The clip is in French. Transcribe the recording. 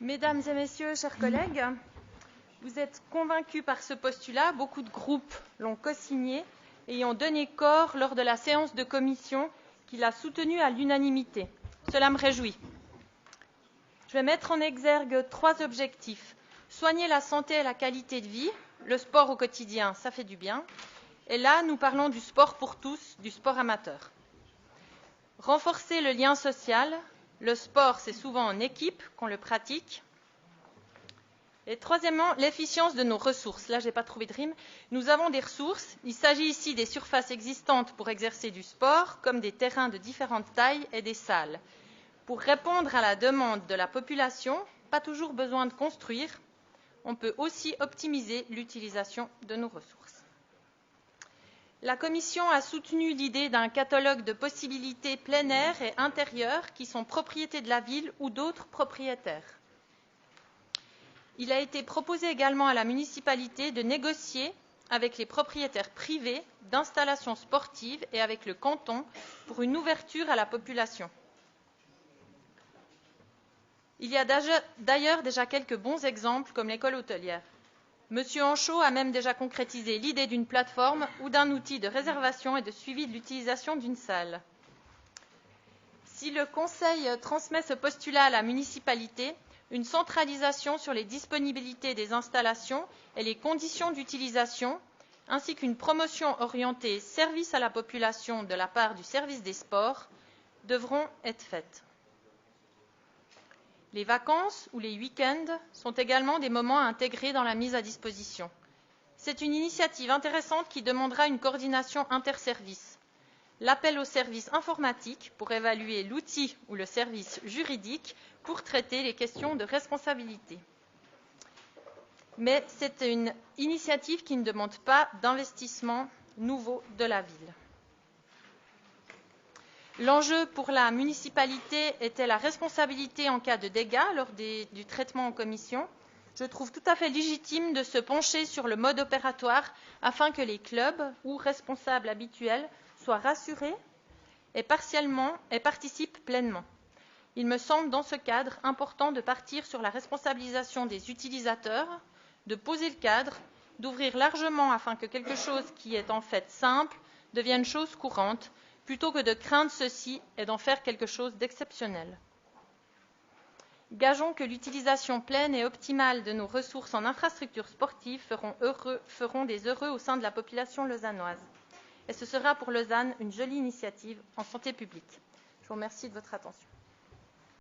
Mesdames et messieurs, chers collègues, vous êtes convaincus par ce postulat, beaucoup de groupes l'ont co-signé et y ont donné corps lors de la séance de commission qui l'a soutenu à l'unanimité. Cela me réjouit. Je vais mettre en exergue 3 objectifs. Soigner la santé et la qualité de vie, le sport au quotidien, ça fait du bien. Et là, nous parlons du sport pour tous, du sport amateur. Renforcer le lien social. Le sport, c'est souvent en équipe qu'on le pratique. Et troisièmement, l'efficience de nos ressources. Là, je n'ai pas trouvé de rime. Nous avons des ressources. Il s'agit ici des surfaces existantes pour exercer du sport, comme des terrains de différentes tailles et des salles. Pour répondre à la demande de la population, pas toujours besoin de construire, on peut aussi optimiser l'utilisation de nos ressources. La Commission a soutenu l'idée d'un catalogue de possibilités plein air et intérieures qui sont propriétés de la ville ou d'autres propriétaires. Il a été proposé également à la municipalité de négocier avec les propriétaires privés d'installations sportives et avec le canton pour une ouverture à la population. Il y a d'ailleurs déjà quelques bons exemples comme l'école hôtelière. Monsieur Anchaud a même déjà concrétisé l'idée d'une plateforme ou d'un outil de réservation et de suivi de l'utilisation d'une salle. Si le Conseil transmet ce postulat à la municipalité, une centralisation sur les disponibilités des installations et les conditions d'utilisation, ainsi qu'une promotion orientée service à la population de la part du service des sports, devront être faites. Les vacances ou les week-ends sont également des moments à intégrer dans la mise à disposition. C'est une initiative intéressante qui demandera une coordination interservices. L'appel au service informatique pour évaluer l'outil ou le service juridique pour traiter les questions de responsabilité. Mais c'est une initiative qui ne demande pas d'investissement nouveau de la ville. L'enjeu pour la municipalité était la responsabilité en cas de dégâts lors du traitement en commission. Je trouve tout à fait légitime de se pencher sur le mode opératoire afin que les clubs ou responsables habituels soient rassurés et participent pleinement. Il me semble dans ce cadre important de partir sur la responsabilisation des utilisateurs, de poser le cadre, d'ouvrir largement afin que quelque chose qui est en fait simple devienne chose courante, plutôt que de craindre ceci et d'en faire quelque chose d'exceptionnel. Gageons que l'utilisation pleine et optimale de nos ressources en infrastructures sportives feront des heureux au sein de la population lausannoise. Et ce sera pour Lausanne une jolie initiative en santé publique. Je vous remercie de votre attention.